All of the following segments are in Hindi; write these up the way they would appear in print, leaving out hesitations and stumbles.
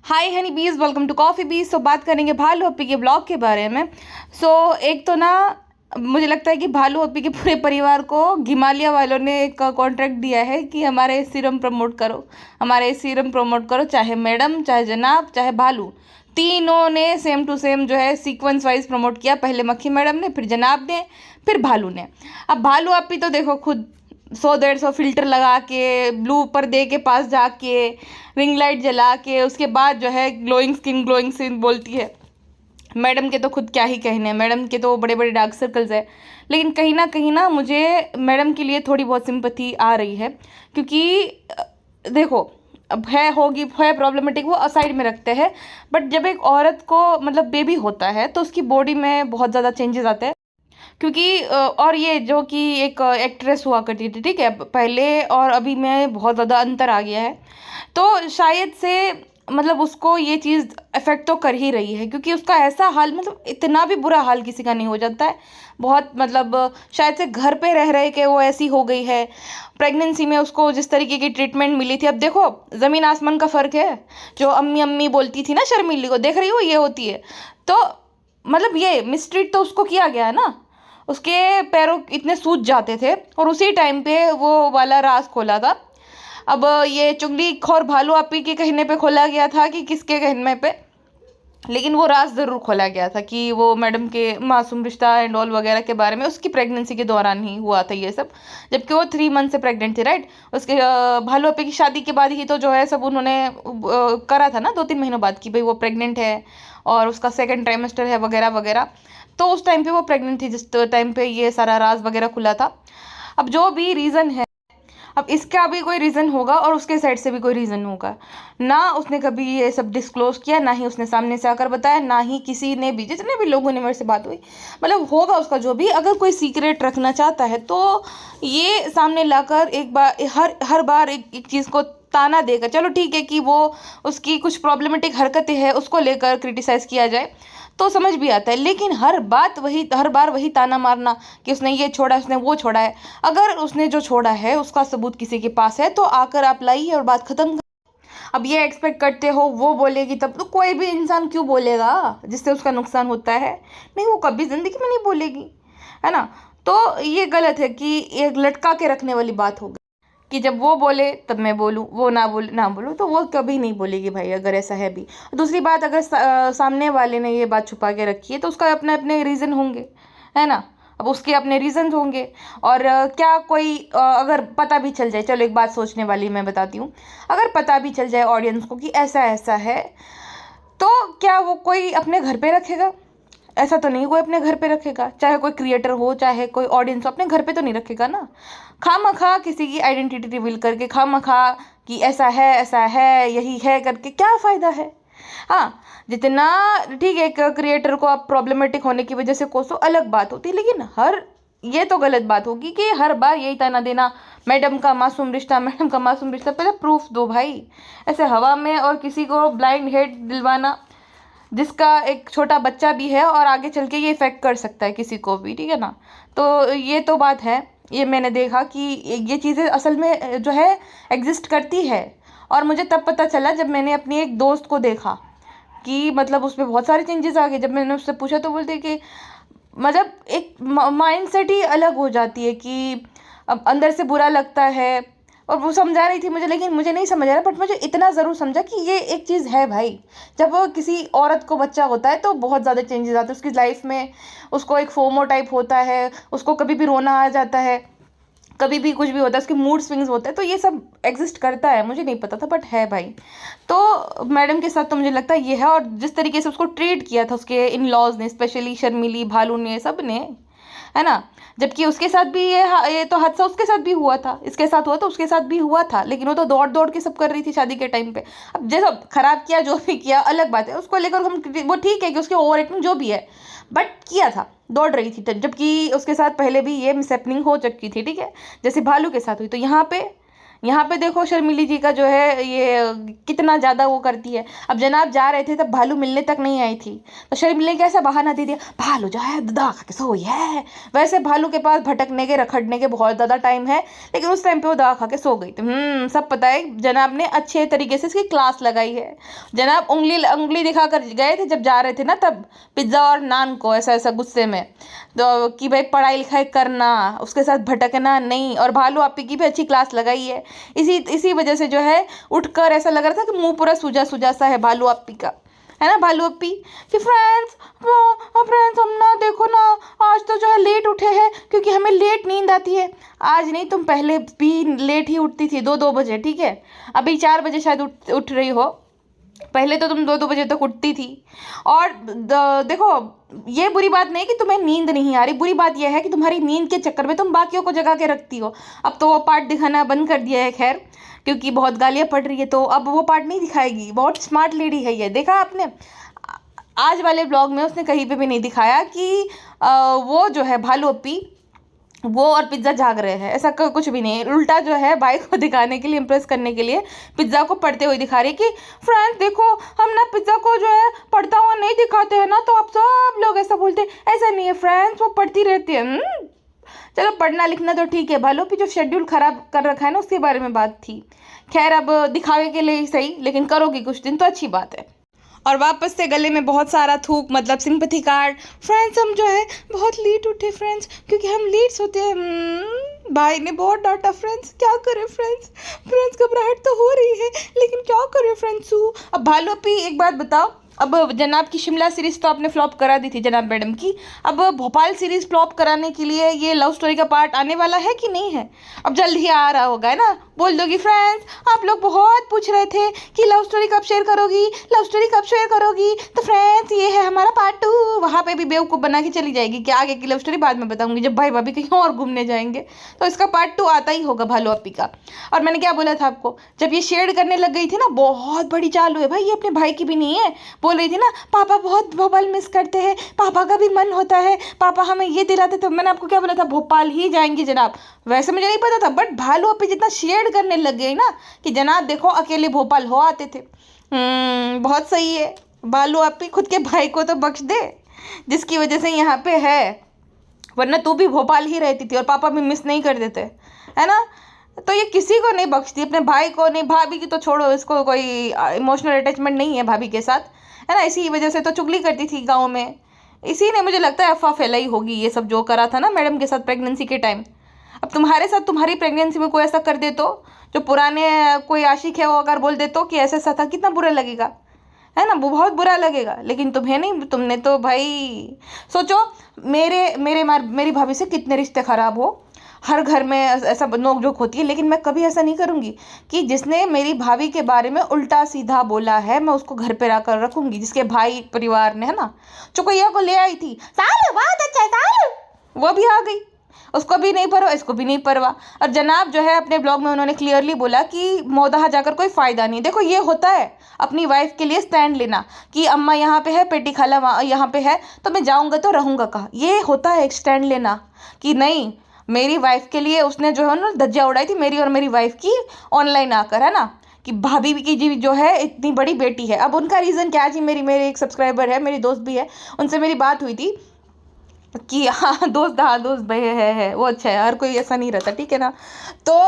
हाय हनी बीज, वेलकम टू कॉफ़ी बीज। सो बात करेंगे भालू हप्पी के ब्लॉग के बारे में। एक तो ना मुझे लगता है कि भालू हप्पी के पूरे परिवार को हिमालय वालों ने एक कॉन्ट्रैक्ट दिया है कि हमारे सीरम प्रमोट करो, हमारे सीरम प्रमोट करो, चाहे मैडम, चाहे जनाब, चाहे भालू। तीनों ने सेम टू सेम जो है सीक्वेंस वाइज प्रमोट किया। पहले मक्खी मैडम ने, फिर जनाब ने, फिर भालू ने। अब भालू हप्पी तो देखो खुद 100-150 फिल्टर लगा के, ब्लू पर्दे के पास जाके, रिंग लाइट जला के, उसके बाद जो है ग्लोइंग स्किन बोलती है। मैडम के तो खुद क्या ही कहने हैं, मैडम के तो बड़े बड़े डार्क सर्कल्स है। लेकिन कहीं ना मुझे मैडम के लिए थोड़ी बहुत सिंपैथी आ रही है, क्योंकि देखो अब है प्रॉब्लमेटिक, वो असाइड में रखते हैं। बट जब एक औरत को मतलब बेबी होता है तो उसकी बॉडी में बहुत ज़्यादा चेंजेस आते हैं। क्योंकि और ये जो कि एक एक्ट्रेस हुआ करती थी, ठीक है, पहले और अभी में बहुत ज़्यादा अंतर आ गया है। तो शायद से मतलब उसको ये चीज़ अफेक्ट तो कर ही रही है, क्योंकि उसका ऐसा हाल, मतलब इतना भी बुरा हाल किसी का नहीं हो जाता है। बहुत मतलब शायद से घर पे रह रहे के वो ऐसी हो गई है। प्रेगनेंसी में उसको जिस तरीके की ट्रीटमेंट मिली थी, अब देखो ज़मीन आसमान का फ़र्क है। जो अम्मी अम्मी बोलती थी ना शर्मीली को, देख रही हो ये होती है। तो मतलब ये मिसट्रीट तो उसको किया गया है ना। उसके पैरों इतने सूज जाते थे और उसी टाइम पे वो वाला राज खोला था। अब ये चुगलीखोर भालू आपी के कहने पे खोला गया था कि किसके कहने पे, लेकिन वो राज ज़रूर खोला गया था कि वो मैडम के मासूम रिश्ता एंड ऑल वगैरह के बारे में उसकी प्रेगनेंसी के दौरान ही हुआ था ये सब। जबकि वो 3 मंथ से प्रेग्नेंट थी, राइट। उसके भालू आपी की शादी के बाद ही तो जो है सब उन्होंने करा था ना, 2-3 महीनों बाद कि भाई वो प्रेग्नेंट है और उसका सेकेंड ट्राइमेस्टर है वगैरह वगैरह। तो उस टाइम पे वो प्रेग्नेंट थी जिस टाइम पे ये सारा राज वगैरह खुला था। अब जो भी रीज़न है, अब इसका भी कोई रीज़न होगा और उसके साइड से भी कोई रीज़न होगा। ना उसने कभी ये सब डिस्क्लोज किया, ना ही उसने सामने से आकर बताया, ना ही किसी ने भी, जितने भी लोगों ने मेरे से बात हुई, मतलब होगा उसका जो भी, अगर कोई सीक्रेट रखना चाहता है तो ये सामने लाकर एक बार हर बार एक चीज़ को ताना देकर, चलो ठीक है कि वो उसकी कुछ प्रॉब्लमेटिक हरकतें हैं उसको लेकर क्रिटिसाइज़ किया जाए तो समझ भी आता है। लेकिन हर बार वही ताना मारना कि उसने ये छोड़ा, उसने वो छोड़ा है। अगर उसने जो छोड़ा है उसका सबूत किसी के पास है तो आकर आप लाइए और बात खत्म। अब ये एक्सपेक्ट करते हो वो बोलेगी तब, तो कोई भी इंसान क्यों बोलेगा जिससे उसका नुकसान होता है? नहीं, वो कभी ज़िंदगी में नहीं बोलेगी, है ना। तो ये गलत है कि एक लटका के रखने वाली बात हो गई कि जब वो बोले तब मैं बोलूँ, वो ना बोलूँ, तो वो कभी नहीं बोलेगी भाई, अगर ऐसा है भी। दूसरी बात, अगर सामने वाले ने ये बात छुपा के रखी है तो उसका अपने अपने रीज़न होंगे, है ना। अब उसके अपने रीजंस होंगे। और क्या कोई अगर पता भी चल जाए, चलो एक बात सोचने वाली मैं बताती हूँ, अगर पता भी चल जाए ऑडियंस को कि ऐसा ऐसा है, तो क्या वो कोई अपने घर पे रखेगा? ऐसा तो नहीं कोई अपने घर पे रखेगा, चाहे कोई क्रिएटर हो चाहे कोई ऑडियंस हो, अपने घर पे तो नहीं रखेगा ना। खामखा किसी की आइडेंटिटी रिवील करके, खामखा कि ऐसा है यही है करके क्या फ़ायदा है? हाँ, जितना ठीक है, एक क्रिएटर को आप प्रॉब्लमेटिक होने की वजह से कोसो, अलग बात होती है, लेकिन ये तो गलत बात होगी कि हर बार यही ताना देना, मैडम का मासूम रिश्ता, मैडम का मासूम रिश्ता। पहले प्रूफ दो भाई। ऐसे हवा में और किसी को ब्लाइंड हेट दिलवाना, जिसका एक छोटा बच्चा भी है और आगे चल के ये इफेक्ट कर सकता है किसी को भी, ठीक है ना। तो ये तो बात है, ये मैंने देखा कि ये चीज़ें असल में जो है एग्जिस्ट करती है। और मुझे तब पता चला जब मैंने अपनी एक दोस्त को देखा कि मतलब उसमें बहुत सारे चेंजेस आ गए। जब मैंने उससे पूछा तो बोलते कि मतलब एक माइंड सेट ही अलग हो जाती है कि अब अंदर से बुरा लगता है। और वो समझा रही थी मुझे, लेकिन मुझे नहीं समझ आ रहा, बट मुझे इतना ज़रूर समझा कि ये एक चीज़ है भाई। जब वो किसी औरत को बच्चा होता है तो बहुत ज़्यादा चेंजेस आते हैं उसकी लाइफ में। उसको एक फोमो टाइप होता है, उसको कभी भी रोना आ जाता है, कभी भी कुछ भी होता है, उसके मूड स्विंग्स होते हैं। तो ये सब एग्जिस्ट करता है, मुझे नहीं पता था बट है भाई। तो मैडम के साथ तो मुझे लगता है ये है। और जिस तरीके से उसको ट्रीट किया था उसके इन लॉज ने, स्पेशली शर्मिली, भालू ने, सब ने, है ना। जबकि उसके साथ भी ये तो हादसा उसके साथ भी हुआ था, इसके साथ हुआ तो उसके साथ भी हुआ था, लेकिन वो तो दौड़ दौड़ के सब कर रही थी शादी के टाइम पे। अब जैसा खराब किया जो भी किया अलग बात है, उसको लेकर हम वो ठीक है कि उसकी ओवर एक्टिंग जो भी है, बट किया था, दौड़ रही थी। जबकि उसके साथ पहले भी ये मिसहैपनिंग हो चुकी थी, ठीक है, जैसे भालू के साथ हुई। तो यहाँ पे यहाँ पे देखो शर्मिली जी का जो है ये कितना ज़्यादा वो करती है। अब जनाब जा रहे थे तब भालू मिलने तक नहीं आई थी, तो शर्मिली ने कैसा बहाना दे दिया, भालू जो है दूध खा के सोई है। वैसे भालू के पास भटकने के रखड़ने के बहुत ज़्यादा टाइम है, लेकिन उस टाइम पे वो दवा खा के सो गई थी। सब पता है, जनाब ने अच्छे तरीके से इसकी क्लास लगाई है। जनाब उंगली उंगली दिखा कर गए थे जब जा रहे थे ना, तब पिज्ज़ा और नान को ऐसा ऐसा गुस्से में, तो कि भाई पढ़ाई लिखाई करना, उसके साथ भटकना नहीं। और भालू आपी की भी अच्छी क्लास लगाई है। इसी वजह से जो है उठकर ऐसा लग रहा था कि मुंह पूरा सूजा सूजा सा है भालू अपी का, है ना भालू अपी। कि फ्रेंड्स हम ना देखो ना, आज तो जो है लेट उठे हैं क्योंकि हमें लेट नींद आती है। आज नहीं, तुम पहले भी लेट ही उठती थी, 2 बजे, ठीक है। अभी 4 बजे शायद उठ रही हो, पहले तो तुम 2 बजे तक उठती थी। और देखो, ये बुरी बात नहीं कि तुम्हें नींद नहीं आ रही, बुरी बात यह है कि तुम्हारी नींद के चक्कर में तुम बाकियों को जगा के रखती हो। अब तो वो पार्ट दिखाना बंद कर दिया है, खैर, क्योंकि बहुत गालियाँ पड़ रही है, तो अब वो पार्ट नहीं दिखाएगी। बहुत स्मार्ट लेडी है ये, देखा आपने आज वाले ब्लॉग में उसने कहीं पे भी नहीं दिखाया कि वो जो है भालू अपी वो और पिज्ज़ा जाग रहे हैं, ऐसा कुछ भी नहीं। उल्टा जो है भाई को दिखाने के लिए, इम्प्रेस करने के लिए पिज्ज़ा को पढ़ते हुए दिखा रही है कि फ्रेंड्स देखो, हम ना पिज्ज़ा को जो है पढ़ता हुआ नहीं दिखाते हैं ना, तो आप सब लोग ऐसा बोलते हैं। ऐसा नहीं है फ्रेंड्स, वो पढ़ती रहती है। चलो पढ़ना लिखना तो ठीक है, भालू भी जो शेड्यूल खराब कर रखा है ना, उसके बारे में बात थी। खैर, अब दिखावे के लिए ही सही, लेकिन करोगी कुछ दिन तो अच्छी बात है। और वापस से गले में बहुत सारा थूक, मतलब सिंपैथी कार्ड। फ्रेंड्स हम जो है बहुत लेट उठे फ्रेंड्स, क्योंकि हम लेट सोते हैं। भाई ने बहुत डांटा फ्रेंड्स, क्या करें फ्रेंड्स घबराहट तो हो रही है, लेकिन क्या करें फ्रेंड्स। अब भालू अपी एक बात बताओ, अब जनाब की शिमला सीरीज़ तो आपने फ्लॉप करा दी थी जनाब मैडम की, अब भोपाल सीरीज़ फ्लॉप कराने के लिए ये लव स्टोरी का पार्ट आने वाला है कि नहीं है? अब जल्द ही आ रहा होगा, है ना। बोल दोगी फ्रेंड्स, आप लोग बहुत पूछ रहे थे कि लव स्टोरी कब शेयर करोगी, तो फ्रेंड्स ये है हमारा पार्ट 2। वहाँ पे भी बेवकूफ़ बना के चली जाएगी कि आगे की लव स्टोरी बाद में बताऊंगी, जब भाई भाभी कहीं और घूमने जाएंगे, तो इसका पार्ट 2 आता ही होगा भालू अपी का। और मैंने क्या बोला था आपको, जब ये शेयर करने लग गई थी ना, बहुत बड़ी चालू है भाई, ये अपने भाई की भी नहीं है। बोल रही थी ना, पापा बहुत भोपाल मिस करते हैं, पापा का भी मन होता है, पापा हमें ये दिलाते थे। मैंने आपको क्या बोला था, भोपाल ही जाएंगे जनाब। वैसे मुझे नहीं पता था, बट भालू अपी जितना शेयर करने लग गई ना कि जनाब देखो अकेले भोपाल हो आते थे। बहुत सही है, भालू अपी खुद के भाई को तो बख्श दे, जिसकी वजह से यहाँ पे है, वरना तू भी भोपाल ही रहती थी और पापा भी मिस नहीं कर देते, है ना। तो ये किसी को नहीं बख्शती, अपने भाई को नहीं, भाभी की तो छोड़ो, इसको कोई इमोशनल अटैचमेंट नहीं है भाभी के साथ, है ना। इसी वजह से तो चुगली करती थी गाँव में, इसी ने मुझे लगता है अफवाह फैलाई होगी ये सब जो करा था ना मैडम के साथ प्रेगनेंसी के टाइम। अब तुम्हारे साथ तुम्हारी प्रेगनेंसी में कोई ऐसा कर दे तो, जो पुराने कोई आशिक है वो अगर बोल दे तो कि ऐसा ऐसा था, कितना बुरा लगेगा, है ना। वो बहुत बुरा लगेगा, लेकिन तुम्हें नहीं, तुमने तो भाई सोचो, मेरी भाभी से कितने रिश्ते खराब हो, हर घर में ऐसा नोक झोंक होती है, लेकिन मैं कभी ऐसा नहीं करूँगी कि जिसने मेरी भाभी के बारे में उल्टा सीधा बोला है मैं उसको घर पे आकर रखूँगी। जिसके भाई परिवार ने, है ना, चुकैया को ले आई थी, सालू बहुत अच्छा है सालू, वो भी आ गई, उसको भी नहीं परवा, इसको भी नहीं परवा। और जनाब जो है अपने ब्लॉग में उन्होंने क्लियरली बोला कि मौदाहा जाकर कोई फ़ायदा नहीं। देखो ये होता है अपनी वाइफ के लिए स्टैंड लेना कि अम्मा यहाँ पे है, पेटी खाला यहाँ पे है, तो मैं जाऊँगा तो रहूँगा कहाँ। ये होता है एक स्टैंड लेना कि नहीं, मेरी वाइफ के लिए उसने जो है ना धज्जियाँ उड़ाई थी, मेरी और मेरी वाइफ की, ऑनलाइन आकर, है ना, कि भाभी की जी जो है इतनी बड़ी बेटी है। अब उनका रीज़न क्या जी, मेरे एक सब्सक्राइबर है, मेरी दोस्त भी है, उनसे मेरी बात हुई थी कि हाँ दोस्त भाई है वो अच्छा है, हर कोई ऐसा नहीं रहता, ठीक है ना। तो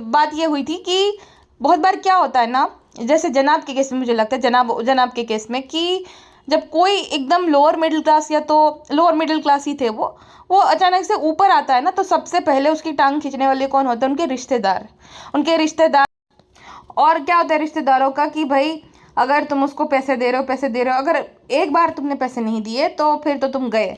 बात ये हुई थी कि बहुत बार क्या होता है ना, जैसे जनाब के केस में मुझे लगता है, जनाब के केस में, कि जब कोई एकदम लोअर मिडिल क्लास, या तो लोअर मिडिल क्लास ही थे वो अचानक से ऊपर आता है ना, तो सबसे पहले उसकी टांग खींचने वाले कौन होते हैं? उनके रिश्तेदार। और क्या होता है रिश्तेदारों का कि भाई अगर तुम उसको पैसे दे रहे हो, अगर एक बार तुमने पैसे नहीं दिए तो फिर तो तुम गए,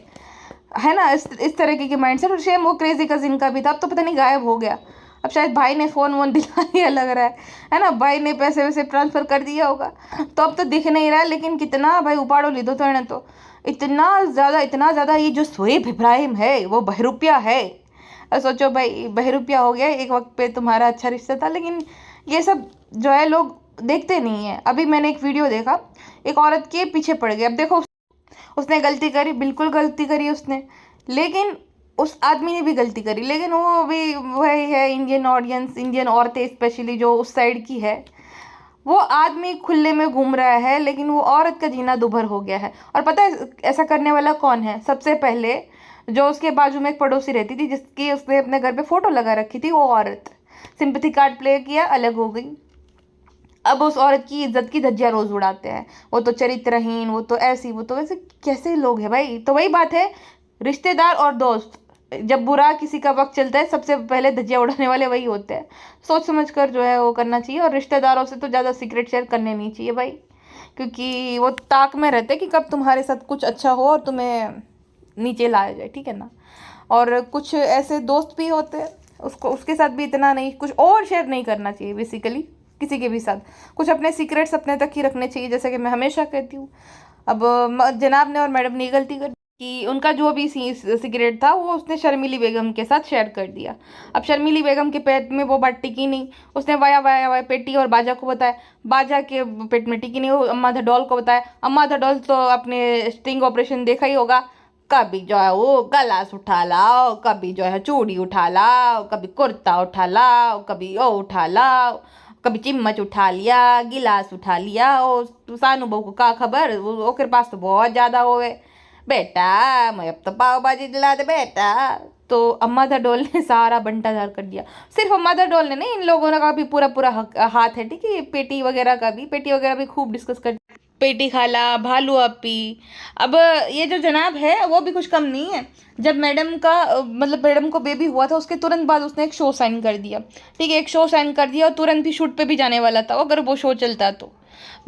है ना। इस तरीके की माइंड सेट। और सेम वो क्रेजी कजिन का भी था, अब तो पता नहीं गायब हो गया, अब शायद भाई ने फ़ोन वोन दिला दिया लग रहा है ना, भाई ने पैसे वैसे ट्रांसफ़र कर दिया होगा, तो अब तो दिख नहीं रहा है। लेकिन कितना भाई उपाड़ो ली दो, तो है ना, तो इतना ज़्यादा ये जो शोएब इब्राहिम है वो बहरूपिया है। सोचो भाई, बहरूपिया हो गया, एक वक्त पे तुम्हारा अच्छा रिश्ता था, लेकिन ये सब जो है लोग देखते नहीं है। अभी मैंने एक वीडियो देखा, एक औरत के पीछे पड़ गया। अब देखो, उसने गलती करी, बिल्कुल गलती करी उसने, लेकिन उस आदमी ने भी गलती करी, लेकिन वो भी वही है, इंडियन ऑडियंस, इंडियन औरतें स्पेशली जो उस साइड की है, वो आदमी खुले में घूम रहा है, लेकिन वो औरत का जीना दुभर हो गया है। और पता है ऐसा करने वाला कौन है? सबसे पहले जो उसके बाजू में एक पड़ोसी रहती थी, जिसकी उसने अपने घर पे फोटो लगा रखी थी, वो औरत सिंपैथी कार्ड प्ले किया, अलग हो गई। अब उस औरत की इज्जत की धज्जियां रोज उड़ाते हैं, वो तो चरित्रहीन, वो तो ऐसी, वो तो वैसे। कैसे लोग हैं भाई? तो वही बात है, रिश्तेदार और दोस्त, जब बुरा किसी का वक्त चलता है, सबसे पहले धज्जियां उड़ाने वाले वही होते हैं। सोच समझ कर जो है वो करना चाहिए, और रिश्तेदारों से तो ज़्यादा सीक्रेट शेयर करने नहीं चाहिए भाई, क्योंकि वो ताक में रहते हैं कि कब तुम्हारे साथ कुछ अच्छा हो और तुम्हें नीचे लाया जाए, ठीक है ना। और कुछ ऐसे दोस्त भी होते हैं, उसको उसके साथ भी इतना नहीं, कुछ और शेयर नहीं करना चाहिए बेसिकली किसी के भी साथ। कुछ अपने सीक्रेट्स अपने तक ही रखने चाहिए, जैसे कि मैं हमेशा कहती हूँ। अब जनाब ने और मैडम ने गलती कर कि उनका जो भी सिगरेट था वो उसने शर्मिली बेगम के साथ शेयर कर दिया। अब शर्मिली बेगम के पेट में वो बात टिकी नहीं, उसने वाया वाया वाया पेटी और बाजा को बताया, बाजा के पेट में टिकी नहीं, वो अम्मा धडोल को बताया। अम्मा धडोल तो अपने स्टिंग ऑपरेशन देखा ही होगा, कभी जो है वो गलास उठा लाओ, कभी जो है चूड़ी उठा लाओ, कभी कुर्ता उठा लाओ, कभी ओ उठा लाओ, कभी चिम्मच उठा लिया, गिलास उठा लिया। ओ सानू बहू को का खबर, ओकर पास तो बहुत ज़्यादा होवे। बेटा मैं अब तो पाव भाजी दिला दे बेटा। तो अम्मा धडोल ने सारा बंटाधार कर दिया। सिर्फ अम्मा धडोल ने नहीं, इन लोगों का भी पूरा पूरा हाथ है, ठीक है। पेटी वगैरह का भी, पेटी वगैरह भी खूब डिस्कस कर, पेटी खाला, भालू अपी। अब ये जो जनाब है वो भी कुछ कम नहीं है। जब मैडम का मतलब मैडम को बेबी हुआ था, उसके तुरंत बाद उसने एक शो साइन कर दिया, ठीक है। एक शो साइन कर दिया और तुरंत ही शूट पे भी जाने वाला था, अगर वो शो चलता तो।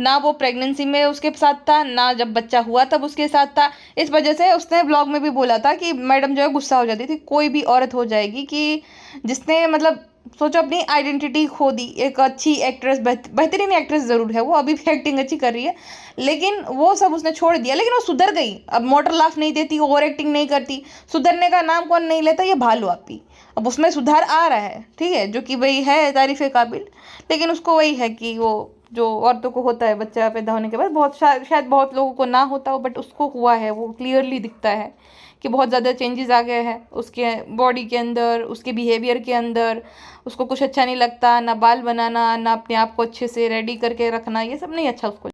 ना वो प्रेगनेंसी में उसके साथ था, ना जब बच्चा हुआ तब उसके साथ था। इस वजह से उसने ब्लॉग में भी बोला था कि मैडम जो है गुस्सा हो जाती थी, कोई भी औरत हो जाएगी कि जिसने मतलब सोचो अपनी आइडेंटिटी खो दी। एक अच्छी एक्ट्रेस, बेहतरीन एक्ट्रेस ज़रूर है वो, अभी भी एक्टिंग अच्छी कर रही है, लेकिन वो सब उसने छोड़ दिया। लेकिन वो सुधर गई, अब मोटर लाफ नहीं देती, ओवर एक्टिंग नहीं करती। सुधरने का नाम कौन नहीं लेता? ये भालू आपी। अब उसमें सुधार आ रहा है, ठीक है, जो कि वही है तारीफ़ काबिल। लेकिन उसको वही है कि वो जो औरतों को होता है बच्चा पैदा होने के बाद, बहुत शायद बहुत लोगों को ना होता हो, बट उसको हुआ है, वो क्लियरली दिखता है कि बहुत ज़्यादा चेंजेस आ गए हैं उसके बॉडी के अंदर, उसके बिहेवियर के अंदर। उसको कुछ अच्छा नहीं लगता, ना बाल बनाना, ना अपने आप को अच्छे से रेडी करके रखना, ये सब नहीं अच्छा उसको।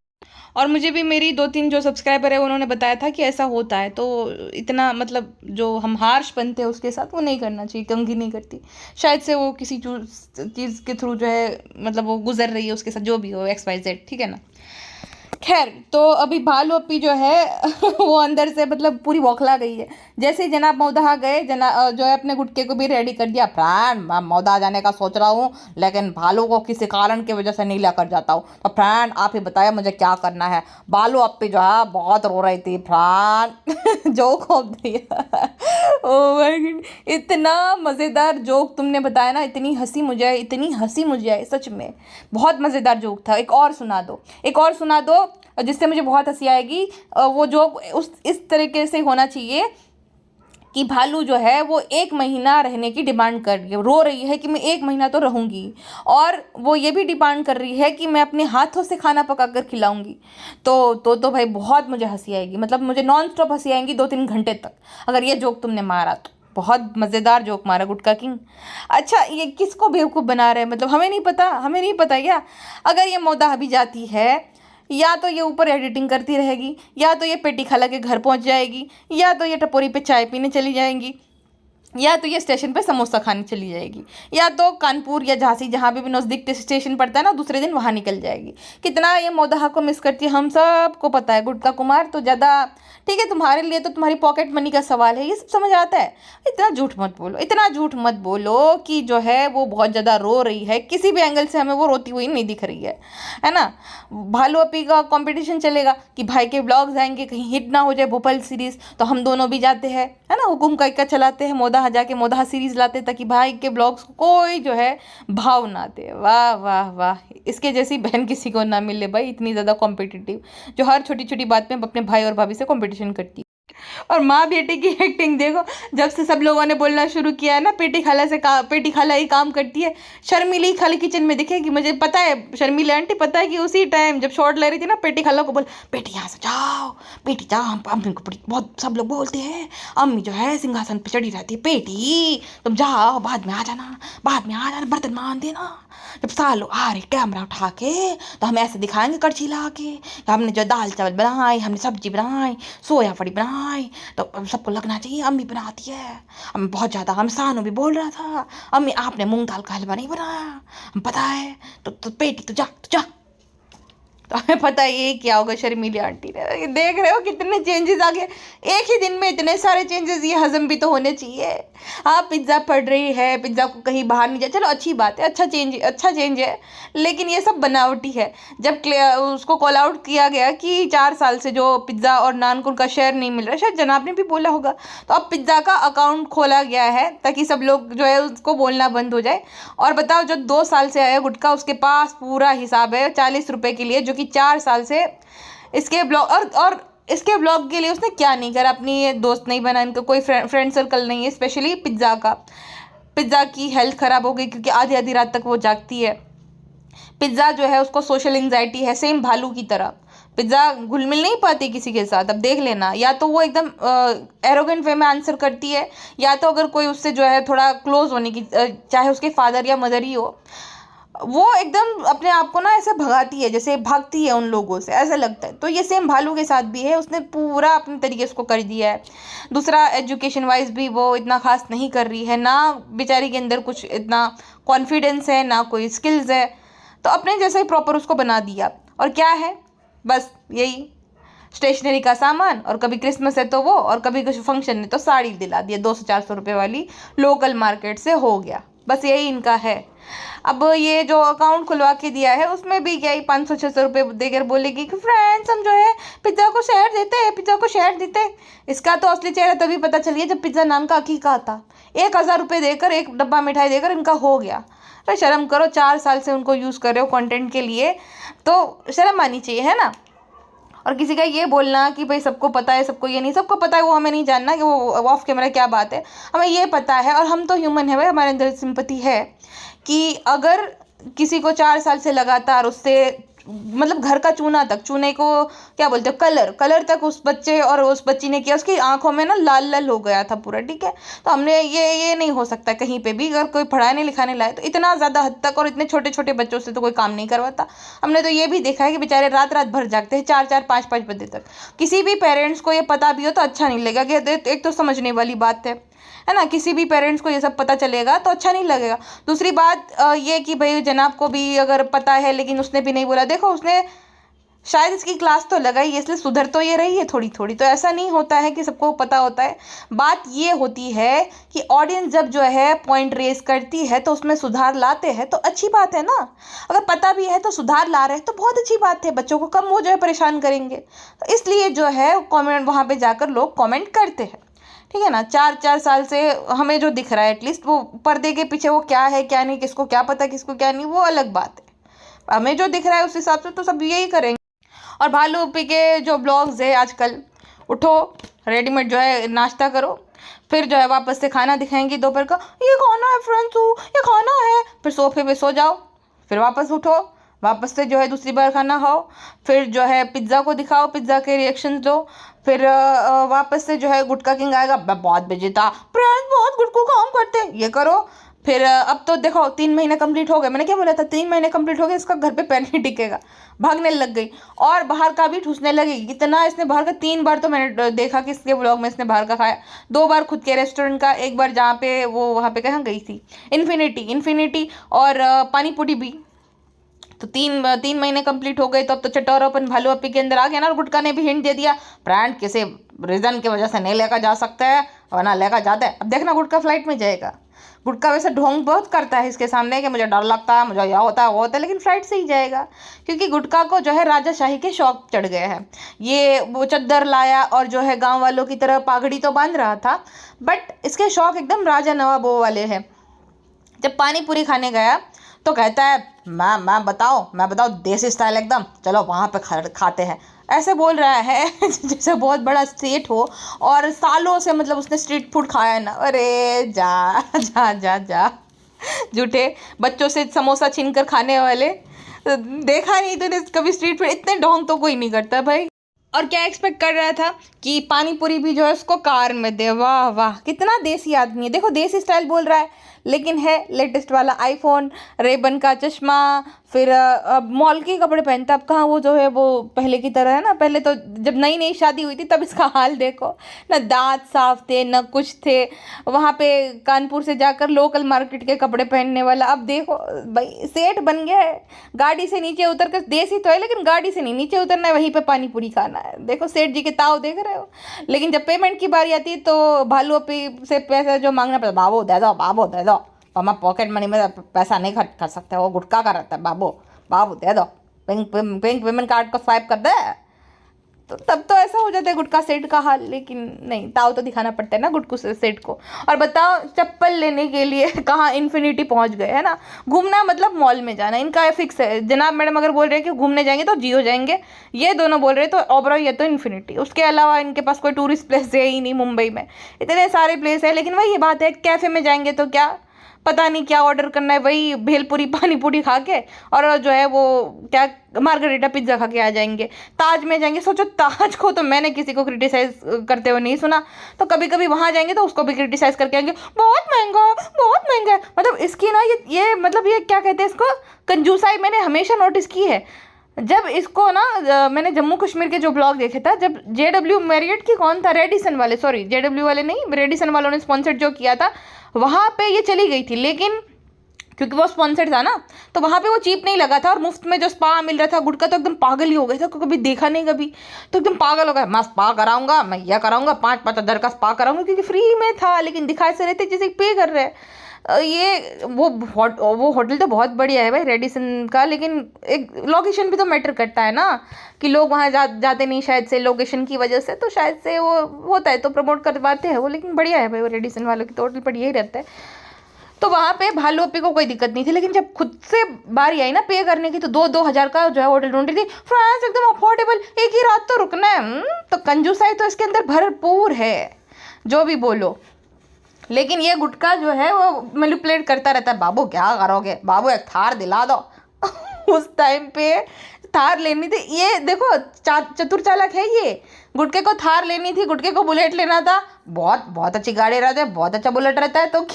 और मुझे भी मेरी 2-3 जो सब्सक्राइबर है उन्होंने बताया था कि ऐसा होता है, तो इतना मतलब जो हम हार्श बनते हैं उसके साथ वो नहीं करना चाहिए, कंघी नहीं करती। शायद से वो किसी चीज़ के थ्रू जो है मतलब वो गुजर रही है उसके साथ, जो भी हो XYZ, ठीक है ना। खैर, तो अभी भालू अपी जो है वो अंदर से मतलब पूरी बौखला गई है। जैसे ही जनाब मौदहा गए, जो है अपने गुटके को भी रेडी कर दिया। फ्रेंड मैं मौदहा जाने का सोच रहा हूँ, लेकिन भालू को किसी कारण की वजह से नहीं लेकर जाता हूँ, तो फ्रेंड आप ही बताया मुझे क्या करना है। भालू अपी जो है बहुत रो रही थी फ्रेंड जोक खोप दिया। ओह माय गॉड, इतना मज़ेदार जोक तुमने बताया ना, इतनी हंसी मुझे आई, इतनी हंसी मुझे आई, सच में बहुत मज़ेदार जोक था। एक और सुना दो, एक और सुना दो, जिससे मुझे बहुत हंसी आएगी। वो जोक इस तरीके से होना चाहिए कि भालू जो है वो 1 महीना रहने की डिमांड कर रही है, रो रही है कि मैं 1 महीना तो रहूँगी, और वो ये भी डिमांड कर रही है कि मैं अपने हाथों से खाना पका कर खिलाऊँगी। तो भाई बहुत मुझे हंसी आएगी, मतलब मुझे नॉन स्टॉप हंसी आएंगी 2-3 घंटे तक, अगर ये जोक तुमने मारा तो। बहुत मज़ेदार जोक मारा गुटका किंग। अच्छा, ये किसको बेवकूफ़ बना रहे हैं? मतलब हमें नहीं पता, हमें नहीं पता क्या? अगर ये मौदा अभी जाती है, या तो ये ऊपर एडिटिंग करती रहेगी, या तो ये पेटी खाला के घर पहुंच जाएगी, या तो ये टपोरी पे चाय पीने चली जाएंगी, या तो ये स्टेशन पे समोसा खाने चली जाएगी, या तो कानपुर या झांसी जहाँ भी नज़दीक स्टेशन पड़ता है ना, दूसरे दिन वहाँ निकल जाएगी। कितना ये मौदहा को मिस करती है हम सबको पता है। गुटका कुमार तो ज़्यादा ठीक है, तुम्हारे लिए तो तुम्हारी पॉकेट मनी का सवाल है, ये सब समझ आता है। इतना झूठ मत बोलो, इतना झूठ मत बोलो कि जो है वो बहुत ज़्यादा रो रही है। किसी भी एंगल से हमें वो रोती हुई नहीं दिख रही है ना। भालू अपी का कंपटीशन चलेगा कि भाई के ब्लॉग्स आएंगे, कहीं हिट ना हो जाए भोपाल सीरीज़, तो हम दोनों भी जाते हैं, है ना, हुकुम का इक्का चलाते हैं, मोदहा जाके मोदहा सीरीज़ लाते, ताकि भाई के ब्लॉग्स को कोई जो है भाव ना दे। वाह वाह वाह, इसके जैसी बहन किसी को ना मिले भाई, इतनी ज़्यादा कॉम्पिटिटिव, जो हर छोटी छोटी बात में अपने भाई और भाभी से कॉम्पिटिशन करती है। और माँ बेटे की एक्टिंग देखो, जब से सब लोगों ने बोलना शुरू किया है ना पेटी खाला ही काम करती है, शर्मिली खाली किचन में दिखेगी। मुझे पता है, शर्मिली आंटी पता है कि उसी टाइम जब शॉट ले रही थी ना, पेटी खाला को बोल, बेटी यहाँ से जाओ, बेटी जाओ, हम अम्मी को बहुत सब लोग बोलते हैं, अम्मी जो है सिंहासन पे चढ़ी रहती है, बेटी तुम जाओ, बाद में आ जाना, बाद में आ जाना, बर्तन मान देना। जब सालों आ रही कैमरा उठा के तो हम ऐसे दिखाएंगे कड़छी ला के, हमने जो दाल चावल बनाई, हमने सब्जी बनाई, सोया फड़ी बनाई, तो सबको लगना चाहिए अम्मी बनाती है। हम बहुत ज़्यादा, हम सानू भी बोल रहा था, अम्मी आपने मूंग दाल का हलवा नहीं बनाया, हम पता है, तो बेटी तू जा। तो हमें पता है ये क्या होगा शर्मिली आंटी ने। ये देख रहे हो कितने चेंजेस आ गए एक ही दिन में, इतने सारे चेंजेस, ये हजम भी तो होने चाहिए। हाँ पिज्ज़ा पड़ रही है, पिज्ज़ा को कहीं बाहर नहीं जाए, चलो अच्छी बात है, अच्छा चेंज है, लेकिन ये सब बनावटी है। जब उसको कॉल आउट किया गया कि 4 साल से जो पिज़्ज़ा और नान को उनका शेयर नहीं मिल रहा, शायद जनाब ने भी बोला होगा, तो अब पिज़्ज़ा का अकाउंट खोला गया है ताकि सब लोग जो है उसको बोलना बंद हो जाए। और बताओ जो 2 साल से आया गुटखा, उसके पास पूरा हिसाब है 40 रुपये के लिए, जो कि 4 साल से इसके ब्लॉग और इसके ब्लॉग के लिए उसने क्या नहीं करा। अपनी दोस्त नहीं बना, इनका कोई फ्रेंड सर्कल नहीं है, स्पेशली पिज़्ज़ा की हेल्थ ख़राब हो गई क्योंकि आधी आधी रात तक वो जागती है। पिज़्ज़ा जो है उसको सोशल एंजाइटी है, सेम भालू की तरह। पिज़्ज़ा घुल मिल नहीं पाती किसी के साथ। अब देख लेना, या तो वो एकदम एरोगेंट वे में आंसर करती है, या तो अगर कोई उससे जो है थोड़ा क्लोज होने की, चाहे उसके फादर या मदर ही हो, वो एकदम अपने आप को ना ऐसे भगाती है, जैसे भागती है उन लोगों से, ऐसा लगता है। तो ये सेम भालू के साथ भी है, उसने पूरा अपने तरीके से उसको कर दिया है। दूसरा, एजुकेशन वाइज भी वो इतना खास नहीं कर रही है, ना बेचारी के अंदर कुछ इतना कॉन्फिडेंस है, ना कोई स्किल्स है, तो अपने जैसा ही प्रॉपर उसको बना दिया। और क्या है, बस यही स्टेशनरी का सामान, और कभी क्रिसमस है तो वो, और कभी कुछ फंक्शन है तो साड़ी दिला दिया 200-400 रुपये वाली लोकल मार्केट से, हो गया, बस यही इनका है। अब ये जो अकाउंट खुलवा के दिया है उसमें भी क्या ही 500-600 रुपये देकर बोलेगी कि फ्रेंड्स हम जो है पिज़्ज़ा को शेयर देते हैं। इसका तो असली चेहरा तभी पता चलिए जब पिज़्ज़ा नाम का हकीका था। 1000 रुपये देकर, एक डब्बा मिठाई देकर इनका हो गया। तो शर्म करो, 4 साल से उनको यूज़ कर रहे हो कंटेंट के लिए, तो शर्म आनी चाहिए, है ना। और किसी का ये बोलना कि भाई सबको पता है, सबको ये नहीं, सबको पता है वो हमें नहीं जानना कि वो ऑफ कैमरा क्या बात है, हमें ये पता है। और हम तो ह्यूमन है भाई, हमारे अंदर सिंपैथी है कि अगर किसी को 4 साल से लगातार उससे मतलब घर का चूने को क्या बोलते हो, कलर तक उस बच्चे और उस बच्ची ने किया, उसकी आंखों में ना लाल लाल हो गया था पूरा, ठीक है। तो हमने ये नहीं हो सकता कहीं पे भी, अगर कोई पढ़ाने लिखाने लाए तो इतना ज़्यादा हद तक, और इतने छोटे छोटे बच्चों से तो कोई काम नहीं करवाता। हमने तो ये भी देखा है कि बेचारे रात रात भर जागते हैं, 4-4 5-5 बजे तक। किसी भी पेरेंट्स को ये पता भी हो तो अच्छा नहीं लगेगा कि एक तो समझने वाली बात है ना, किसी भी पेरेंट्स को ये सब पता चलेगा तो अच्छा नहीं लगेगा। दूसरी बात ये कि भाई जनाब को भी अगर पता है लेकिन उसने भी नहीं बोला, देखो उसने शायद इसकी क्लास तो लगाई है, इसलिए सुधर तो ये रही है थोड़ी थोड़ी, तो ऐसा नहीं होता है कि सबको पता होता है। बात ये होती है कि ऑडियंस जब जो है पॉइंट रेस करती है तो उसमें सुधार लाते हैं तो अच्छी बात है ना। अगर पता भी है तो सुधार ला रहे हैं तो बहुत अच्छी बात है, बच्चों को कम वो जो है परेशान करेंगे। तो इसलिए जो है कॉमेंट, वहाँ पर जाकर लोग कॉमेंट करते हैं, ठीक है ना। 4-4 साल से हमें जो दिख रहा है एटलीस्ट, वो पर्दे के पीछे वो क्या है क्या नहीं, किसको क्या पता किसको क्या नहीं, वो अलग बात है। हमें जो दिख रहा है उस हिसाब से तो सब यही करेंगे। और भालू ओपी के जो ब्लॉग्स है आजकल, उठो रेडीमेड जो है नाश्ता करो, फिर जो है वापस से खाना दिखाएंगी दोपहर का, ये खाना है फ्रेंड्स, ये खाना है, फिर सोफे पे सो जाओ, फिर वापस उठो, वापस से जो है दूसरी बार खाना खाओ, फिर जो है पिज़्ज़ा को दिखाओ, पिज़्ज़ा के रिएक्शंस दो, फिर वापस से जो है गुटखा किंग आएगा, बहुत बिजी था फ्रेंड्स, बहुत गुटखू काम करते हैं, ये करो। फिर अब तो देखो 3 महीने कंप्लीट हो गए, मैंने क्या बोला था, 3 महीने कंप्लीट हो गए, इसका घर पे पैर नहीं टिकेगा, भागने लग गई और बाहर का भी ठूसने लगेगी। इतना इसने बाहर का 3 बार तो मैंने देखा कि इसके व्लॉग में इसने बाहर का खाया, 2 बार खुद के रेस्टोरेंट का, एक बार जहाँ पे वो वहाँ पे कहाँ गई थी, इन्फिनिटी और पानीपुरी भी। तो 3 महीने कंप्लीट हो गए, तो अब तो चटोरापन भालू अपी के अंदर आ गया ना। और गुटका ने भी हिंट दे दिया, ब्रांड किसी रीज़न की वजह से नहीं लेकर जा सकते हैं, वरना लेकर जाते हैं। अब देखना गुटका फ्लाइट में जाएगा। गुटका वैसे ढोंग बहुत करता है इसके सामने कि मुझे डर लगता है, मुझे यह होता है वो होता है, लेकिन फ्लाइट से ही जाएगा क्योंकि गुटका को जो है राजाशाही के शौक चढ़ गए हैं। ये वो चद्दर लाया और जो है गाँव वालों की तरह पागड़ी तो बांध रहा था, बट इसके शौक एकदम राजा नवाबों वाले हैं। जब पानी पूरी खाने गया तो कहता है मैं बताओ देसी स्टाइल एकदम, चलो वहाँ पे खाते हैं। ऐसे बोल रहा है जैसे बहुत बड़ा सेठ हो और सालों से मतलब उसने स्ट्रीट फूड खाया है ना। अरे जा जा जा जा, झूठे बच्चों से समोसा छीन कर खाने वाले। देखा नहीं तूने कभी स्ट्रीट फूड? इतने ढोंग तो कोई नहीं करता भाई। और क्या एक्सपेक्ट कर रहा था कि पानी पूरी भी जो है उसको कार में दे? वाह वाह, कितना देसी आदमी है। देखो देसी स्टाइल बोल रहा है, लेकिन है लेटेस्ट वाला आईफोन, रेबन का चश्मा, फिर अब मॉल के कपड़े पहनता। अब कहाँ वो जो है वो पहले की तरह है ना। पहले तो जब नई नई शादी हुई थी तब इसका हाल देखो ना, दांत साफ थे न कुछ थे। वहाँ पे कानपुर से जाकर लोकल मार्केट के कपड़े पहनने वाला, अब देखो भाई सेठ बन गया है। गाड़ी से नीचे उतर कर, देसी तो है लेकिन गाड़ी से नहीं नीचे उतरना है, वहीं पे पानी पूरी खाना है। देखो सेठ जी के ताव देख रहे हो। लेकिन जब पेमेंट की बारी आती है तो भालू अपी से पैसा जो मांगना पड़ता, बाबू दे दो, हम पॉकेट मनी में पैसा नहीं खर्च कर सकते, वो गुटखा का रहता है, बाबू दे दो, बैंक पेमेंट कार्ड को स्वाइप कर दे। तो तब तो ऐसा हो जाता है गुटखा सेठ का हाल। लेकिन नहीं, ताव तो दिखाना पड़ता है ना गुटखू सेठ को। और बताओ चप्पल लेने के लिए कहाँ इन्फिनिटी पहुंच गए है ना। घूमना मतलब मॉल में जाना इनका फिक्स है। जनाब मैडम अगर बोल रहे हैं कि घूमने जाएंगे तो जियो जाएंगे, ये दोनों बोल रहे हैं तो ओबरॉय या तो इन्फिनिटी। उसके अलावा इनके पास कोई टूरिस्ट प्लेस है ही नहीं। मुंबई में इतने सारे प्लेस है, लेकिन वही बात है, कैफ़े में जाएंगे तो क्या पता नहीं क्या ऑर्डर करना है, वही भेलपुरी पानी पूरी खा के और जो है वो क्या मार्गरीटा पिज्ज़ा खा के आ जाएंगे। ताज में जाएंगे, सोचो ताज को तो मैंने किसी को क्रिटिसाइज करते हुए नहीं सुना, तो कभी कभी वहाँ जाएंगे तो उसको भी क्रिटिसाइज करके आएंगे, बहुत महंगा है। मतलब इसकी ना ये मतलब ये क्या कहते हैं इसको, कंजूसाई मैंने हमेशा नोटिस की है। जब इसको ना मैंने जम्मू कश्मीर के जो ब्लॉग देखे था, जब JW मैरियट की कौन था, रेडिसन वाले, सॉरी JW वाले नहीं, रेडिसन वालों ने स्पॉन्सर्ड जो किया था, वहाँ पे ये चली गई थी। लेकिन क्योंकि वो स्पॉन्सर्ड था ना, तो वहाँ पे वो चीप नहीं लगा था और मुफ्त में जो स्पा मिल रहा था। गुटका तो एकदम पागल ही हो गया था, कभी देखा नहीं कभी, तो एकदम पागल हो गया, मैं स्पा कराऊंगा, मैं यह कराऊंगा, 5-5 हज़ार का स्पा कराऊंगा, क्योंकि फ्री में था। लेकिन दिखाए से रहते जैसे पे कर रहे हैं। ये वो होटल तो बहुत बढ़िया है भाई रेडिसन का, लेकिन एक लोकेशन भी तो मैटर करता है ना, कि लोग वहाँ जाते नहीं शायद से लोकेशन की वजह से, तो शायद से वो होता है तो प्रमोट करवाते हैं वो। लेकिन बढ़िया है भाई वो रेडिसन वालों की तो होटल बढ़िया ही रहता है। तो वहाँ पे भालू अपी को कोई दिक्कत नहीं थी, लेकिन जब खुद से बारी आई ना पे करने की, तो 2-2 हज़ार का जो है होटल ढूंढ रही थी। फ्रांस एकदम अफोर्डेबल, एक ही रात तो रुकना है। तो कंजूसाई तो इसके अंदर भरपूर है, जो भी बोलो। लेकिन ये गुटका जो है वो मैनिपुलेट करता रहता है, बाबू क्या करोगे, बाबू एक थार दिला दो। उस टाइम पे थार लेनी थी, ये देखो चतुर चालाक है ये। गुटके को थार लेनी थी, गुटके को बुलेट लेना था। बहुत अच्छी गाड़ी रहती है, बहुत अच्छा बुलेट रहता है। तो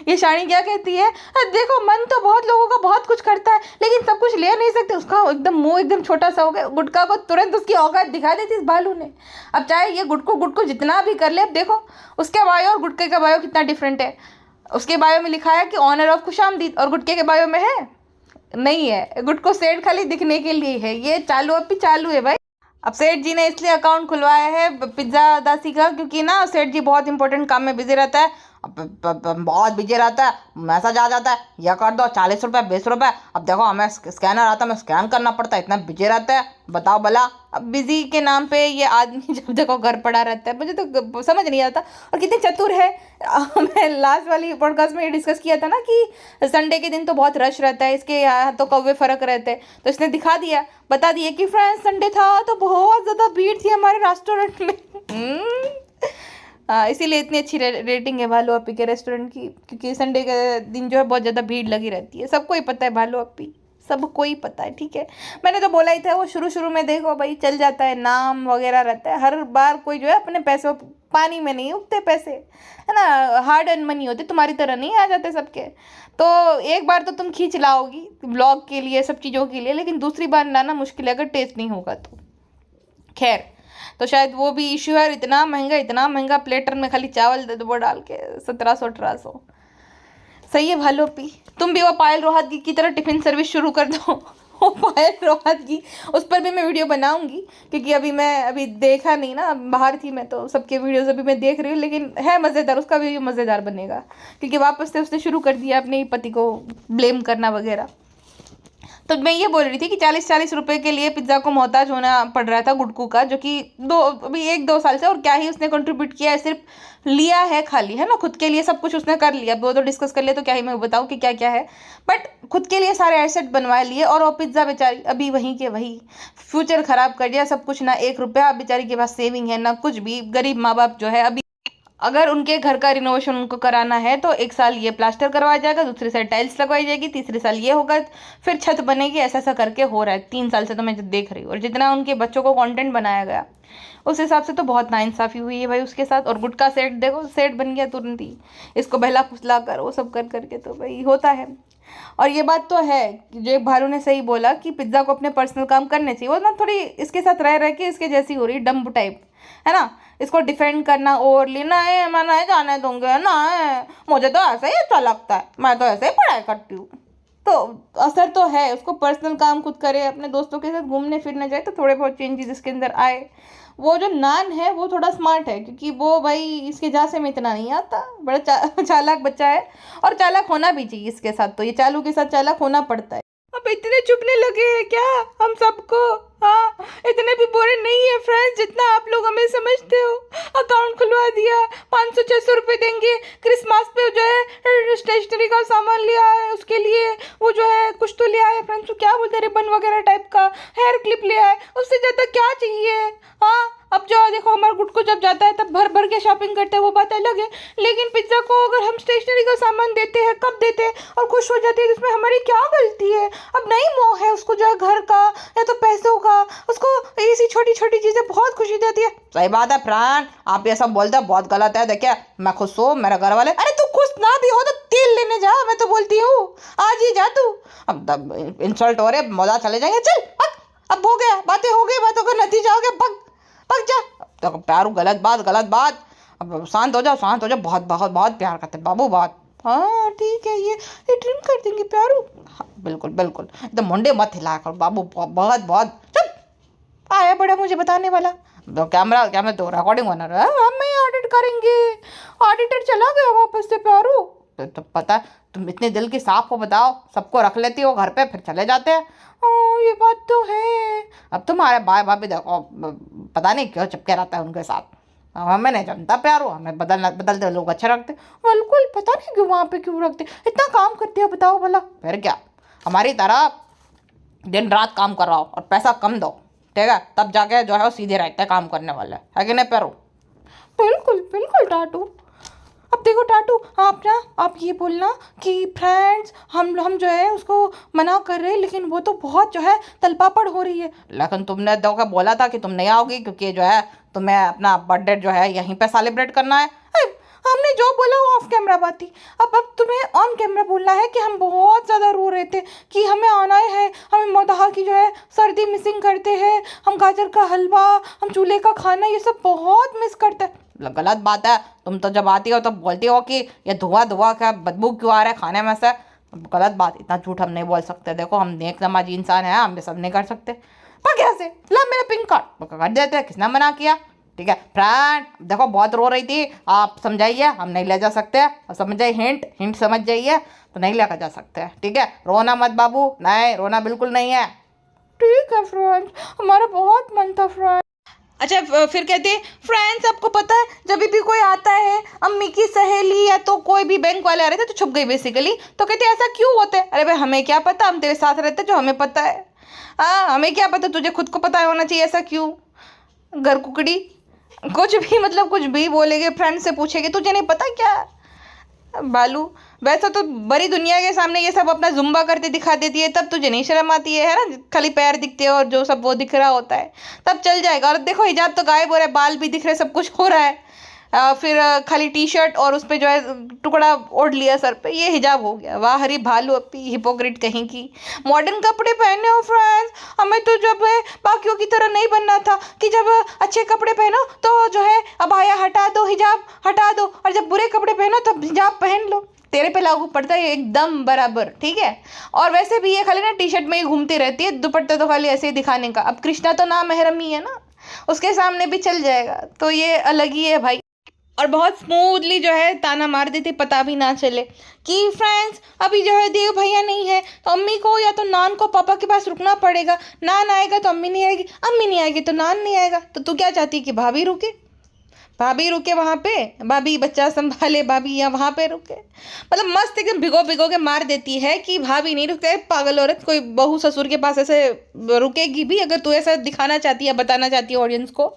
ये शानी क्या कहती है, देखो मन तो बहुत लोगों का बहुत कुछ करता है, लेकिन सब कुछ ले नहीं सकते। उसका एकदम मुंह एकदम छोटा सा हो गया। गुटका को तुरंत उसकी औकात दिखा दी थी इस भालू ने। अब चाहे ये गुटको जितना भी कर ले, अब देखो उसके बायो और गुटके का बायो कितना डिफरेंट है। उसके बायो में लिखा है कि ऑनर ऑफ खुशामदीद, और गुटके के बायो में है नहीं है। गुटको सेठ खाली दिखने के लिए है। ये चालू अब भी चालू है भाई। अब सेठ जी ने इसलिए अकाउंट खुलवाया है पिज्ज़ा दासी का, क्योंकि ना सेठ जी बहुत इंपॉर्टेंट काम में बिजी रहता है। बहुत बिजी रहता है, मैसेज आ जाता है, यह कर दो 40 रुपये 20 रुपये। अब देखो हमें स्कैनर आता है, मैं स्कैन करना पड़ता है, इतना बिजी रहता है, बताओ भला। अब बिजी के नाम पे ये आदमी जब देखो घर पड़ा रहता है, मुझे तो समझ नहीं आता। और कितने चतुर है। मैं लास्ट वाली पॉडकास्ट में ये डिस्कस किया था ना कि संडे के दिन तो बहुत रश रहता है, इसके यहाँ तो कौवे फ़र्क रहते हैं। तो इसने दिखा दिया, बता दिया कि फ्रेंड्स संडे था तो बहुत ज़्यादा भीड़ थी हमारे रेस्टोरेंट में। इसीलिए इतनी अच्छी रेटिंग है भालू अपी के रेस्टोरेंट की, क्योंकि संडे के दिन जो है बहुत ज़्यादा भीड़ लगी रहती है। सबको ही पता है भालू अपी, सबको ही पता है, ठीक है। मैंने तो बोला ही था, वो शुरू में देखो भाई चल जाता है, नाम वगैरह रहता है हर बार। कोई जो है अपने पैसे पानी में नहीं उगते पैसे, है ना, हार्ड अर्न मनी होते, तुम्हारी तरह नहीं आ जाते सबके। तो एक बार तो तुम खींच लाओगी ब्लॉग के लिए, सब चीज़ों के लिए, लेकिन दूसरी बार लाना मुश्किल है अगर टेस्ट नहीं होगा तो। खैर, तो शायद वो भी इश्यू है। इतना महंगा प्लेटर में खाली चावल दे दो वो डाल के 1700-1800। सही है भालू अपी, तुम भी वो पायल रोहतगी की तरह टिफ़िन सर्विस शुरू कर दो। वो पायल रोहतगी, उस पर भी मैं वीडियो बनाऊंगी, क्योंकि अभी देखा नहीं ना, बाहर थी मैं, तो सबके वीडियोस अभी मैं देख रही हूँ। लेकिन है मज़ेदार, उसका भी मज़ेदार बनेगा, क्योंकि वापस से उसने शुरू कर दिया अपने पति को ब्लेम करना वगैरह। तो मैं ये बोल रही थी कि 40-40 रुपए के लिए पिज्ज़ा को मोहताज होना पड़ रहा था गुड्डू का, जो कि अभी 1-2 साल से, और क्या ही उसने कंट्रीब्यूट किया है, सिर्फ लिया है खाली, है ना, खुद के लिए सब कुछ उसने कर लिया। वो तो डिस्कस कर लिया, तो क्या ही मैं बताऊँ कि क्या क्या है, बट खुद के लिए सारे एसेट बनवा लिए, और वो पिज्ज़ा बेचारी अभी वहीं के वही, फ्यूचर खराब कर दिया सब कुछ, ना 1 रुपया बेचारी के पास सेविंग है ना कुछ भी। गरीब माँ बाप जो है, अभी अगर उनके घर का रिनोवेशन उनको कराना है तो 1 साल ये प्लास्टर करवाया जाएगा, दूसरे साल टाइल्स लगवाई जाएगी, तीसरे साल ये होगा, फिर छत बनेगी, ऐसा ऐसा करके हो रहा है 3 साल से, तो मैं देख रही हूँ। और जितना उनके बच्चों को कंटेंट बनाया गया उस हिसाब से तो बहुत नाइंसाफ़ी हुई है भाई उसके साथ। और गुटका सेट देखो, सेट बन गया तुरंत ही, इसको बहला फुसला कर वो सब कर करके, तो भाई होता है। और ये बात तो है कि जो एक भालू ने सही बोला कि पिज्ज़ा को अपने पर्सनल काम करने चाहिए, वो ना थोड़ी इसके साथ रह रह के इसके जैसी हो रही, डम्ब टाइप, है ना, इसको डिफेंड करना ओवरली, ना है मैं नहीं जाने दूंगी, ना है मुझे तो ऐसा ही अच्छा लगता है, मैं तो ऐसे ही पढ़ाई करती हूँ। तो असर तो है, उसको पर्सनल काम खुद करे, अपने दोस्तों के साथ घूमने फिरने जाए, तो थोड़े बहुत चेंजेस इसके अंदर आए। वो जो नान है वो थोड़ा स्मार्ट है, क्योंकि वो भाई इसके झांसे में इतना नहीं आता, बड़ा चालाक बच्चा है, और चालाक होना भी चाहिए इसके साथ, तो ये चालू के साथ चालाक होना पड़ता है। अब इतने चुपने लगे हैं क्या हम सबको? हाँ, इतने भी बोरे नहीं है फ्रेंड्स जितना आप लोग हमें समझते हो। अकाउंट खुलवा दिया, 500-600 रुपये देंगे, क्रिसमस पे जो है स्टेशनरी का सामान लिया है, उसके लिए वो जो है कुछ तो लिया है फ्रेंड्स, तो क्या बोलते हैं, रिबन वगैरह टाइप का, हेयर क्लिप लिया है, उससे ज़्यादा क्या चाहिए? हाँ, अब जो देखो हमारा गुट को जब जाता है तब भर भर के शॉपिंग करते हैं, वो बात अलग है, लेकिन पिज्ज़ा को अगर हम स्टेशनरी का सामान देते हैं, कब देते हैं और खुश हो जाते हैं, इसमें हमारी क्या गलती है? अब नहीं मोह है उसको जो है घर का या तो पैसों का, उसको ऐसी छोटी छोटी चीज़ें बहुत खुशी देती है। सही बात है प्राण, आप ये सब बोलते हैं बहुत गलत है। देखिए मैं खुश हूँ, मेरा घर वाले, अरे तू खुश ना भी हो तो तेल लेने जा, मैं तो बोलती हूँ आज ही जा तू। अब इंसल्ट हो रहे, मजा चले जाएंगे, चल अब हो गया, बातें हो गई, बातों का नतीजा हो गया, पग जा। तो प्यारू गलत बात, अब शांत हो जाओ, बहुत बहुत बहुत प्यार करते बाबू, बहुत। हाँ ठीक है, ये ड्रिंक कर देंगे प्यारू। हाँ बिल्कुल एकदम मुंडे मत हिला कर बाबू, बहुत बहुत चुप। आया बड़ा मुझे बताने वाला, तो कैमरा तो रिकॉर्डिंग होना रहा, हम ही ऑडिट करेंगे। ऑडिटर चला गया वापस से प्यारू, तो पता तुम इतने दिल की साफ हो, बताओ सबको रख लेती हो घर पे, फिर चले जाते हैं। ये बात तो है। अब तुम्हारे भाभी देखो, पता नहीं क्यों चिपके रहता है उनके साथ, हमें नहीं जमता प्यारो, हमें बदलते लोग अच्छे रखते, बिल्कुल पता नहीं क्यों वहाँ पे क्यों रखते, इतना काम करते हो बताओ भला, फिर क्या हमारी तरह दिन रात काम कर रहा हो और पैसा कम दो, ठीक है, तब जाके जो है वो सीधे रहते हैं काम करने वाले, है कि नहीं प्यारो? बिल्कुल टाटू। अब देखो टाटू, आप ये बोलना कि फ्रेंड्स हम जो है उसको मना कर रहे हैं, लेकिन वो तो बहुत जो है तलपापड़ हो रही है। लेकिन तुमने देखो बोला था कि तुम नहीं आओगी, क्योंकि जो है तुम्हें अपना बर्थडे जो है यहीं पे सेलिब्रेट करना है। हमने जो बोला वो ऑफ कैमरा बात थी, अब तुम्हें ऑन कैमरा बोलना है कि हम बहुत ज़्यादा रो रहे थे कि हमें आना है, हमें मदहा की जो है सर्दी मिसिंग करते हैं, हम गाजर का हलवा, हम चूल्हे का खाना, ये सब बहुत मिस करते हैं। गलत बात है, तुम तो जब आती हो तो बोलती हो कि ये धुआं का बदबू क्यों आ रहा है खाने में से। गलत बात, इतना झूठ हम नहीं बोल सकते, देखो हम नेक नमाजी इंसान हैं, हम ये सब नहीं कर सकते। पर कैसे ला मेरा पिंक कार्ड कर देते हैं, किसने मना किया? ठीक है फ्रेंड, देखो बहुत रो रही थी, आप समझाइए, हम नहीं ले जा सकते, समझ जाइए, हिंट समझ जाइए, तो नहीं लेकर जा सकते, ठीक है, रोना मत बाबू, नहीं रोना बिल्कुल नहीं है। ठीक है फ्रेंड्स, हमारा बहुत मन था फ्रेंड। अच्छा फिर कहते हैं फ्रेंड्स आपको पता है जब भी कोई आता है, अम्मी की सहेली या तो कोई भी बैंक वाले आ रहे थे तो छुप गई बेसिकली, तो कहते ऐसा क्यों होता है? अरे भाई हमें क्या पता, हम तेरे साथ रहते जो हमें पता है। हाँ हमें क्या पता, तुझे खुद को पता होना चाहिए, ऐसा क्यों? घर कुकड़ी कुछ भी मतलब कुछ भी बोलेगे, फ्रेंड से पूछेगे तुझे नहीं पता क्या? बालू वैसा तो बड़ी दुनिया के सामने ये सब अपना जुम्बा करते दिखा देती है, तब तुझे नहीं शर्म आती है ना? खाली पैर दिखते हैं और जो सब वो दिख रहा होता है तब चल जाएगा। और देखो हिजाब तो गायब हो रहा है, बाल भी दिख रहे, सब कुछ हो रहा है, फिर खाली टी शर्ट और उस पर जो है टुकड़ा ओढ़ लिया सर पे, ये हिजाब हो गया। वाह हरी भालू अपी हिपोक्रेट कहीं की, मॉडर्न कपड़े पहने हो फ्रेंड्स, हमें तो जब है बाकियों की तरह नहीं बनना था कि जब अच्छे कपड़े पहनो तो जो है अबाया हटा दो, हिजाब हटा दो, और जब बुरे कपड़े पहनो तब हिजाब पहन लो। तेरे पे लागू पड़ता है एकदम बराबर, ठीक है। और वैसे भी ये खाली ना टी शर्ट में ही घूमती रहती है, दुपट्टा तो खाली ऐसे ही दिखाने का। अब कृष्णा तो ना महरम ही है ना, उसके सामने भी चल जाएगा, तो ये अलग ही है भाई। और बहुत स्मूथली जो है ताना मार देते, पता भी ना चले कि फ्रेंड्स अभी जो है देव भैया नहीं है तो अम्मी को या तो नान को पापा के पास रुकना पड़ेगा, नान आएगा तो अम्मी नहीं आएगी, अम्मी नहीं आएगी तो नान नहीं आएगा। तो तू क्या चाहती है कि भाभी रुके, भाभी रुके वहाँ पे, भाभी बच्चा संभाले, भाभी यहाँ वहाँ पे रुके। मतलब मस्त एकदम भिगो भिगो के मार देती है कि भाभी नहीं रुके। पागल औरत, कोई बहू ससुर के पास ऐसे रुकेगी भी? अगर तू ऐसा दिखाना चाहती है, बताना चाहती है ऑडियंस को,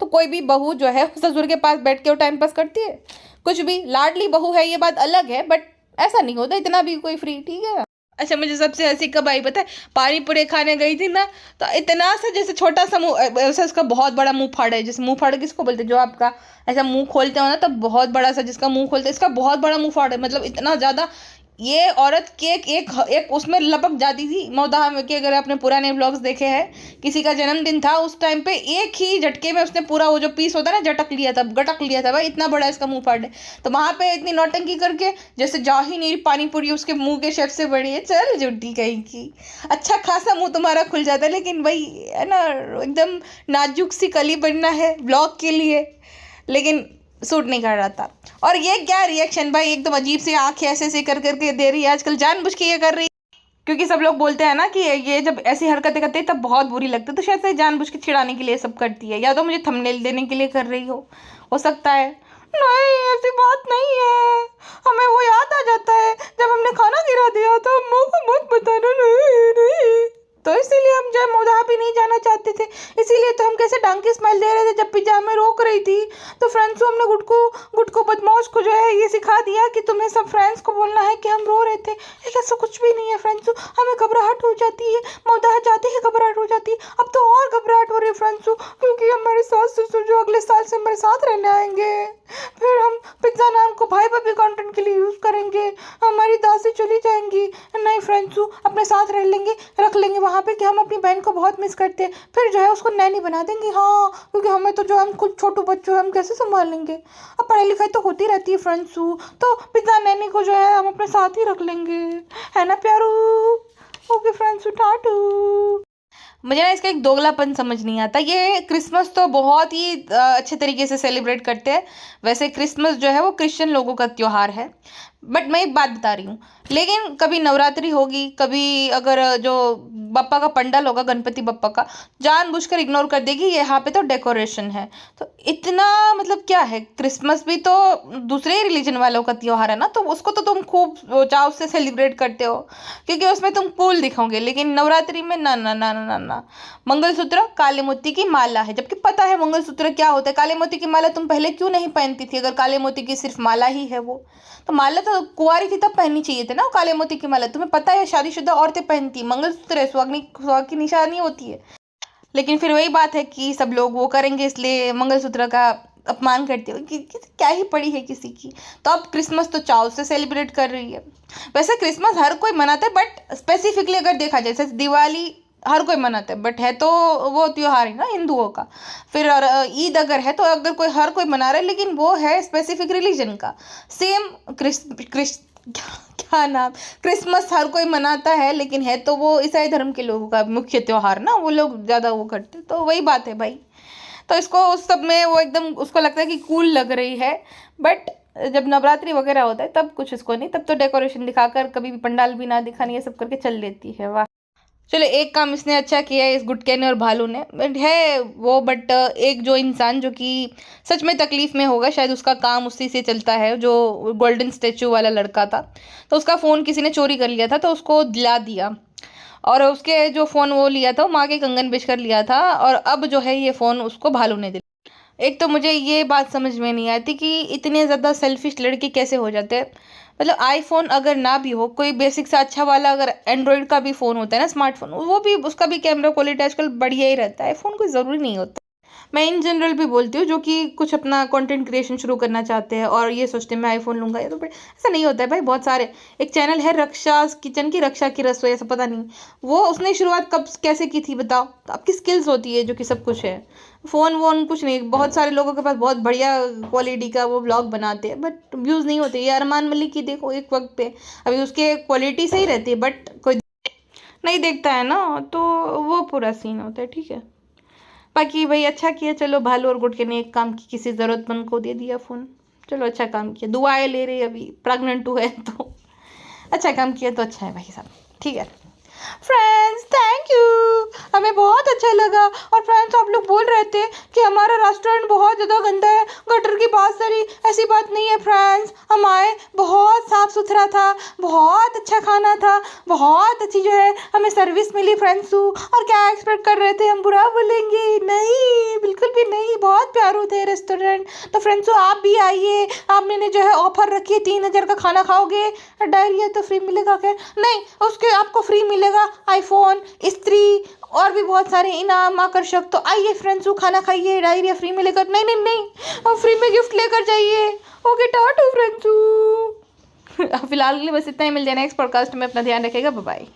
तो कोई भी बहू जो है ससुर के पास बैठ के वो टाइम पास करती है? कुछ भी लाडली बहू है ये बात अलग है, बट ऐसा नहीं होता इतना भी कोई फ्री, ठीक है। अच्छा, मुझे सबसे हंसी कब आई पता है? पानी पूरी खाने गई थी ना, तो इतना सा जैसे छोटा सा मुंह, ऐसा उसका बहुत बड़ा मुंह फाड़ा है। जैसे मुंह फाड़ा किसको बोलते हैं? जो आपका ऐसा मुंह खोलते हो ना, तब बहुत बड़ा सा जिसका मुंह खोलते हैं, इसका बहुत बड़ा मुंह फाड़ा है। मतलब इतना ज़्यादा ये औरत केक एक एक उसमें लपक जाती थी मौदाह में कि, अगर आपने पुराने ब्लॉग्स देखे हैं, किसी का जन्मदिन था उस टाइम पे एक ही झटके में उसने पूरा वो जो पीस होता है ना झटक लिया था, गटक लिया था भाई, इतना बड़ा इसका मुंह फाड़ है। तो वहां पे इतनी नौटंकी करके जैसे जा ही नहीं पानी पूरी उसके मुंह के शेप से बड़ी है। चल झुट्टी कहीं की, अच्छा खासा मुंह तुम्हारा खुल जाता है, लेकिन भाई है ना एकदम नाजुक सी कली बनना है ब्लॉग के लिए, लेकिन सूट नहीं कर रहा था। और ये क्या रिएक्शन भाई, एकदम अजीब सी आंखें ऐसे ऐसे कर करके दे रही है, आजकल जानबूझ के ये कर रही है। क्योंकि सब लोग बोलते हैं ना कि ये जब ऐसी हरकतें करते हैं तब बहुत बुरी लगती है, तो शायद से जानबूझ के चिढ़ाने के लिए सब करती है, या तो मुझे थंबनेल देने के लिए कर रही हो सकता है। नहीं ऐसी बात नहीं है, हमें वो याद आ जाता है जब हमने खाना गिरा दिया था, मुंह को मत बताना। नहीं नहीं, तो इसीलिए हम जय मोदा भी नहीं जाना चाहते थे, इसीलिए तो हम कैसे डांग की स्माइल दे रहे थे जब पिज्जा में रोक रही थी। तो फ्रेंड्स को हमने गुटको बदमाश को जो है ये सिखा दिया कि तुम्हें सब फ्रेंड्स को बोलना है कि हम रो रहे थे, लेकिन ऐसा कुछ भी नहीं है फ्रेंड्स। हमें घबराहट हो जाती है, मोदा जाती है घबराहट हो जाती है। अब तो और घबराहट हो रही है फ्रेंड्स, क्योंकि हमारे सास ससुर जो अगले साल से हमारे साथ रहने आएंगे, फिर हम पिज्जा नाम को भाई भाभी कंटेंट के लिए यूज़ करेंगे, हमारी दासी चली जाएंगी। नहीं फ्रेंड्स, अपने साथ रह लेंगे, रख लेंगे वहाँ पे कि हम अपनी बहन को बहुत मिस करते हैं, फिर जो है उसको नैनी बना देंगे। हाँ, क्योंकि हमें तो जो हम खुद छोटू बच्चों हम कैसे संभालेंगे, अब पढ़ाई लिखाई तो होती रहती है फ्रेंड्स, तो पिज्जा नैनी को जो है हम अपने साथ ही रख लेंगे, है ना प्यारू? Okay friends, टाटू। मुझे ना इसका एक दोगलापन समझ नहीं आता। ये क्रिसमस तो बहुत ही अच्छे तरीके से सेलिब्रेट करते हैं, वैसे क्रिसमस जो है वो क्रिश्चियन लोगों का त्यौहार है, बट मैं एक बात बता रही हूँ, लेकिन कभी नवरात्रि होगी, कभी अगर जो बप्पा का पंडाल होगा गणपति बप्पा का, जानबूझकर इग्नोर कर देगी यहाँ पे तो डेकोरेशन है। तो इतना मतलब क्या है, क्रिसमस भी तो दूसरे रिलीजन वालों का त्यौहार है ना, तो उसको तो तुम खूब चाव से सेलिब्रेट करते हो क्योंकि उसमें तुम कूल दिखोगे, लेकिन नवरात्रि में ना ना ना ना ना ना। मंगलसूत्र काले मोती की माला है, जबकि पता है मंगलसूत्र क्या होता है। काले मोती की माला तुम पहले क्यों नहीं पहनती थी, अगर काले मोती की सिर्फ माला ही है वो? तो माला तो कुंवारी थी तब पहननी चाहिए थे ना, काले मोती की माला। तुम्हें पता है शादीशुदा औरतें पहनती, मंगलसूत्र है, सुहाग की निशानी होती है, लेकिन फिर वही बात है कि सब लोग वो करेंगे, इसलिए मंगलसूत्र का अपमान करते हो कि क्या ही पड़ी है किसी की। तो अब क्रिसमस तो चाव से सेलिब्रेट कर रही है। वैसे क्रिसमस हर कोई मनाता है, बट स्पेसिफिकली अगर देखा जाए, जैसे दिवाली हर कोई मनाता है, बट है तो वो त्योहार है ना हिंदुओं का। फिर और ईद अगर है तो अगर कोई हर कोई मना रहा है, लेकिन वो है स्पेसिफिक रिलीजन का। सेम क्या नाम, क्रिसमस हर कोई मनाता है, लेकिन है तो वो ईसाई धर्म के लोगों का मुख्य त्योहार ना, वो लोग ज़्यादा वो करते, तो वही बात है भाई। तो इसको उस सब में वो एकदम उसको लगता है कि कूल लग रही है, बट जब नवरात्रि वगैरह होता है तब कुछ इसको नहीं, तब तो डेकोरेशन दिखाकर कभी भी पंडाल भी ना दिखानी, ये सब करके चल लेती है। वाह, चलो एक काम इसने अच्छा किया है, इस गुटके ने और भालू ने, बट है वो, बट एक जो इंसान जो कि सच में तकलीफ में होगा, शायद उसका काम उसी से चलता है, जो गोल्डन स्टैचू वाला लड़का था, तो उसका फ़ोन किसी ने चोरी कर लिया था, तो उसको दिला दिया, और उसके जो फ़ोन वो लिया था वो माँ के कंगन बेच कर लिया था, और अब जो है ये फ़ोन उसको भालू ने दिया। एक तो मुझे ये बात समझ में नहीं आती कि इतने ज़्यादा सेल्फिश लड़के कैसे हो जाते हैं। मतलब आईफोन अगर ना भी हो, कोई बेसिक से अच्छा वाला अगर एंड्रॉयड का भी फ़ोन होता है ना, स्मार्टफोन, वो भी उसका भी कैमरा क्वालिटी आजकल बढ़िया ही रहता है, फ़ोन कोई ज़रूरी नहीं होता। मैं इन जनरल भी बोलती हूँ जो कि कुछ अपना कंटेंट क्रिएशन शुरू करना चाहते हैं और ये सोचते हैं मैं आईफोन लूँगा, या तो बट ऐसा नहीं होता है भाई। बहुत सारे, एक चैनल है रक्षा किचन की, रक्षा की रसोई, ऐसा पता नहीं वो उसने शुरुआत कब कैसे की थी बताओ। तो आपकी स्किल्स होती है जो कि सब कुछ है, फ़ोन वोन कुछ नहीं। बहुत सारे लोगों के पास बहुत बढ़िया क्वालिटी का वो ब्लॉग बनाते हैं, बट व्यूज़ नहीं होते। ये अरमान मलिक की देखो, एक वक्त पे अभी उसके क्वालिटी सही रहती है, बट कोई नहीं देखता है ना, तो वो पूरा सीन होता है, ठीक है। बाकी भाई अच्छा किया, चलो भालू और गुटके ने एक काम की, किसी ज़रूरतमंद को दे दिया फ़ोन। चलो अच्छा काम किया, दुआएं ले रही अभी प्रेग्नेंट हुए तो अच्छा काम किया तो अच्छा है भाई साहब, ठीक है। फ्रेंड्स थैंक यू, हमें बहुत अच्छा लगा। और फ्रेंड्स आप लोग बोल रहे थे कि हमारा रेस्टोरेंट बहुत ज़्यादा गंदा है, गटर की बात सारी, ऐसी बात नहीं है फ्रेंड्स, हम आए बहुत साफ़ सुथरा था, बहुत अच्छा खाना था, बहुत अच्छी जो है हमें सर्विस मिली फ्रेंड्स। और क्या एक्सपेक्ट कर रहे थे हम बुरा बोलेंगे? नहीं, बिल्कुल भी नहीं, बहुत प्यारे थे रेस्टोरेंट। तो फ्रेंड्स आप भी आइए, आप मैंने जो है ऑफर रखी है 3,000 का खाना खाओगे डायरिया तो फ्री मिलेगा क्या? नहीं, उसके आपको फ्री मिलेगा आईफोन, इस्त्री और भी बहुत सारे इनाम आकर्षक। तो आइए फ्रेंड्स खाना खाइए, डायरिया फ्री मिलेगा। नहीं नहीं नहीं, और फ्री में गिफ्ट लेकर जाइए। Okay Tata friends. फिलहाल के लिए बस इतना ही, मिल जाए नेक्स्ट पॉडकास्ट में, अपना ध्यान रखिएगा, बाय बाय।